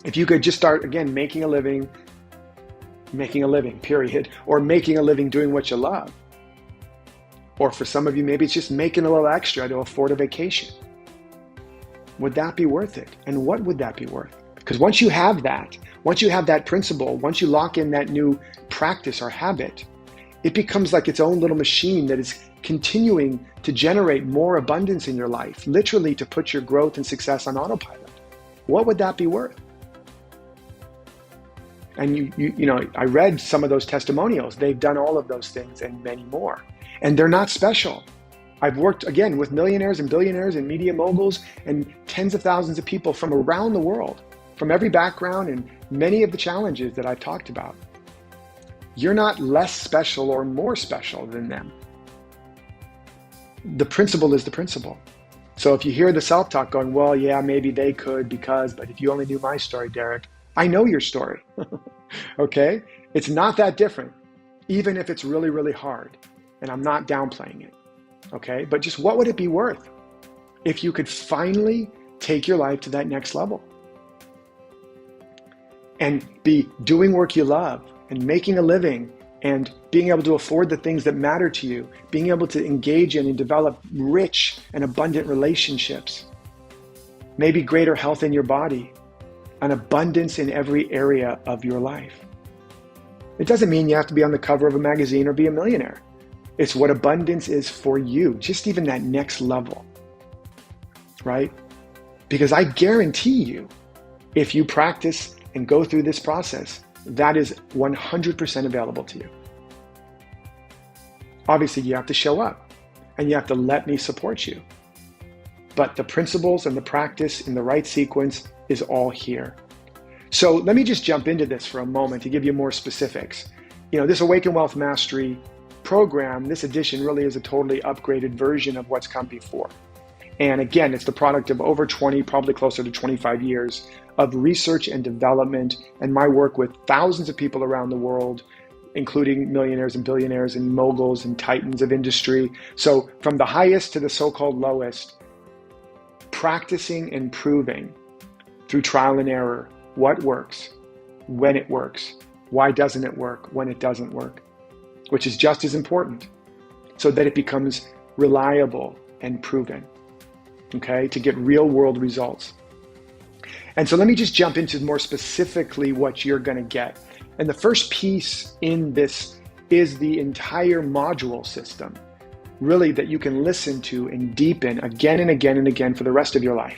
If you could just start, again, making a living, period, or making a living doing what you love. Or for some of you, maybe it's just making a little extra to afford a vacation. Would that be worth it? And what would that be worth? Because once you have that principle, once you lock in that new practice or habit, it becomes like its own little machine that is continuing to generate more abundance in your life, literally to put your growth and success on autopilot. What would that be worth? And you know, I read some of those testimonials. They've done all of those things and many more. And they're not special. I've worked, again, with millionaires and billionaires and media moguls and tens of thousands of people from around the world, from every background and many of the challenges that I've talked about. You're not less special or more special than them. The principle is the principle. So if you hear the self-talk going, well, yeah, maybe they could because, but if you only knew my story, Derek, I know your story, okay? It's not that different, even if it's really, really hard. And I'm not downplaying it, okay? But just what would it be worth if you could finally take your life to that next level and be doing work you love and making a living and being able to afford the things that matter to you, being able to engage in and develop rich and abundant relationships, maybe greater health in your body, an abundance in every area of your life. It doesn't mean you have to be on the cover of a magazine or be a millionaire. It's what abundance is for you, just even that next level, right? Because I guarantee you, if you practice and go through this process, that is 100% available to you. Obviously, you have to show up and you have to let me support you. But the principles and the practice in the right sequence is all here. So let me just jump into this for a moment to give you more specifics. You know, this Awaken Wealth Mastery program, this edition really is a totally upgraded version of what's come before. And again, it's the product of over 20, probably closer to 25 years of research and development and my work with thousands of people around the world, including millionaires and billionaires and moguls and titans of industry. So from the highest to the so-called lowest, practicing and proving through trial and error what works, when it works, why doesn't it work, when it doesn't work, which is just as important, so that it becomes reliable and proven, okay, to get real world results. And so let me just jump into more specifically what you're going to get. And the first piece in this is the entire module system, really, that you can listen to and deepen again and again and again for the rest of your life.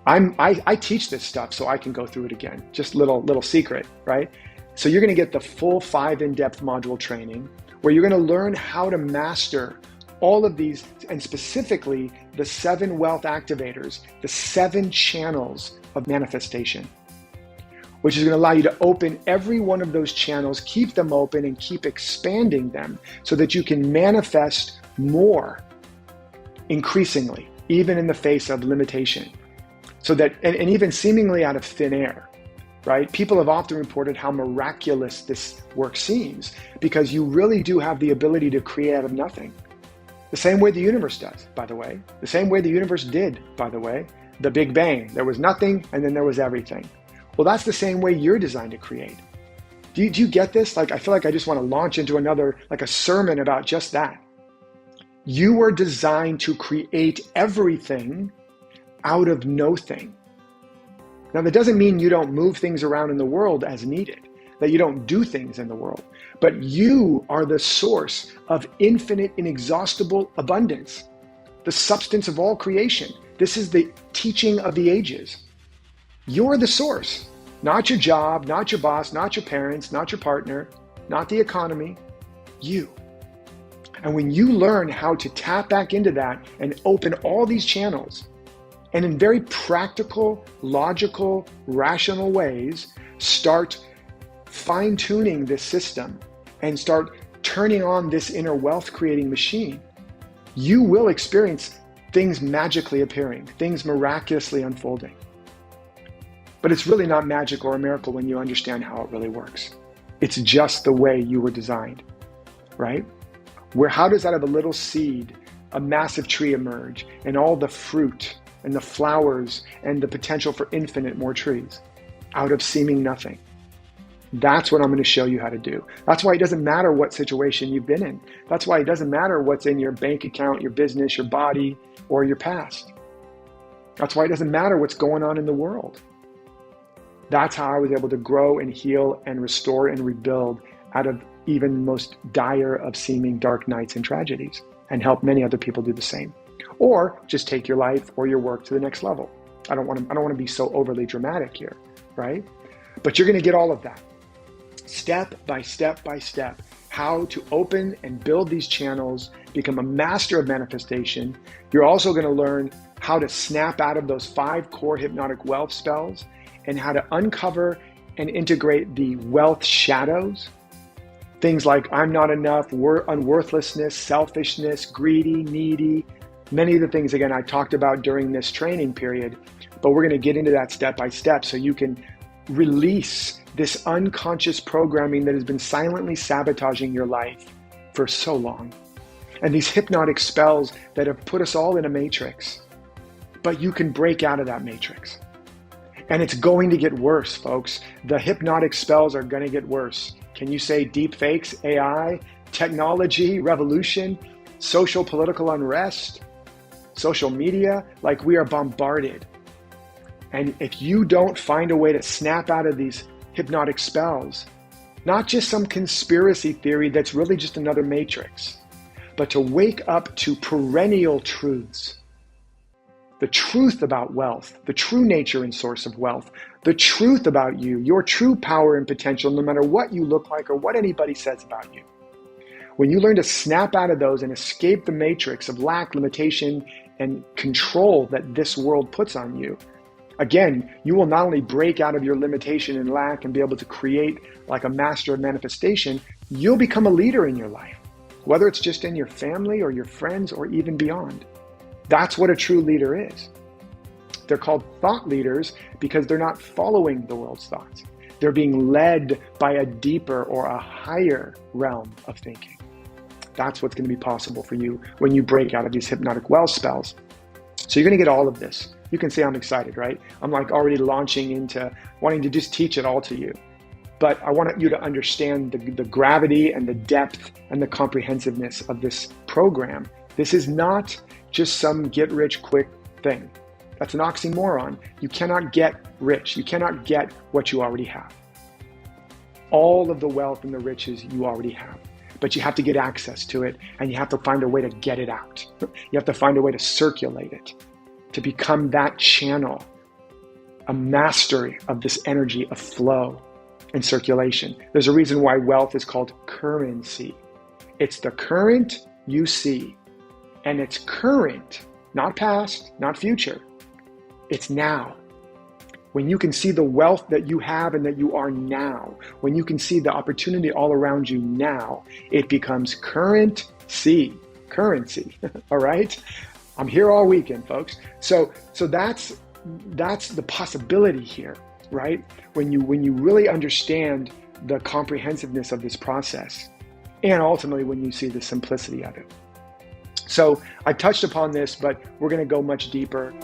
I teach this stuff so I can go through it again. Just little secret, right? So you're going to get the full 5 in-depth module training where you're going to learn how to master all of these, and specifically the 7 wealth activators, the 7 channels of manifestation, which is going to allow you to open every one of those channels, keep them open and keep expanding them so that you can manifest more increasingly, even in the face of limitation. So that, and even seemingly out of thin air, right? People have often reported how miraculous this work seems because you really do have the ability to create out of nothing. The same way the universe does, by the way. The same way the universe did, by the way. The Big Bang. There was nothing and then there was everything. Well, that's the same way you're designed to create. Do you get this? Like, I feel like I just want to launch into another, like a sermon about just that. You were designed to create everything out of nothing. Now, that doesn't mean you don't move things around in the world as needed, that you don't do things in the world, but you are the source of infinite, inexhaustible abundance, the substance of all creation. This is the teaching of the ages. You're the source, not your job, not your boss, not your parents, not your partner, not the economy, you. And when you learn how to tap back into that and open all these channels, and in very practical, logical, rational ways, start fine-tuning this system and start turning on this inner wealth-creating machine, you will experience things magically appearing, things miraculously unfolding. But it's really not magic or a miracle when you understand how it really works. It's just the way you were designed, right? How does out of a little seed, a massive tree emerge and all the fruit and the flowers and the potential for infinite more trees? out of seeming nothing. That's what I'm going to show you how to do. That's why it doesn't matter what situation you've been in. That's why it doesn't matter what's in your bank account, your business, your body, or your past. That's why it doesn't matter what's going on in the world. That's how I was able to grow and heal and restore and rebuild out of even most dire of seeming dark nights and tragedies, and help many other people do the same. Or just take your life or your work to the next level. I don't want to be so overly dramatic here, right? But you're going to get all of that. Step by step by step, how to open and build these channels, become a master of manifestation. You're also going to learn how to snap out of those 5 core hypnotic wealth spells and how to uncover and integrate the wealth shadows. Things like I'm not enough, unworthlessness, selfishness, greedy, needy, many of the things, again, I talked about during this training period, but we're going to get into that step by step so you can release this unconscious programming that has been silently sabotaging your life for so long. And these hypnotic spells that have put us all in a matrix. But you can break out of that matrix. And it's going to get worse, folks. The hypnotic spells are going to get worse. Can you say deep fakes, AI, technology, revolution, social political unrest, social media? Like, we are bombarded. And if you don't find a way to snap out of these hypnotic spells, not just some conspiracy theory that's really just another matrix, but to wake up to perennial truths, the truth about wealth, the true nature and source of wealth, the truth about you, your true power and potential, no matter what you look like or what anybody says about you. When you learn to snap out of those and escape the matrix of lack, limitation, and control that this world puts on you, again, you will not only break out of your limitation and lack and be able to create like a master of manifestation, you'll become a leader in your life, whether it's just in your family or your friends or even beyond. That's what a true leader is. They're called thought leaders because they're not following the world's thoughts. They're being led by a deeper or a higher realm of thinking. That's what's going to be possible for you when you break out of these hypnotic wealth spells. So you're going to get all of this. You can say I'm excited, right? I'm like already launching into wanting to just teach it all to you. But I want you to understand the gravity and the depth and the comprehensiveness of this program. This is not just some get-rich-quick thing. That's an oxymoron. You cannot get rich. You cannot get what you already have. All of the wealth and the riches you already have. But you have to get access to it, and you have to find a way to get it out. You have to find a way to circulate it, to become that channel, a mastery of this energy of flow and circulation. There's a reason why wealth is called currency. It's the current you see. And it's current, not past, not future. It's now. When you can see the wealth that you have and that you are now, when you can see the opportunity all around you now, it becomes currency, all right? I'm here all weekend, folks. So that's the possibility here, right? When you really understand the comprehensiveness of this process, and ultimately when you see the simplicity of it. So I touched upon this, but we're going to go much deeper.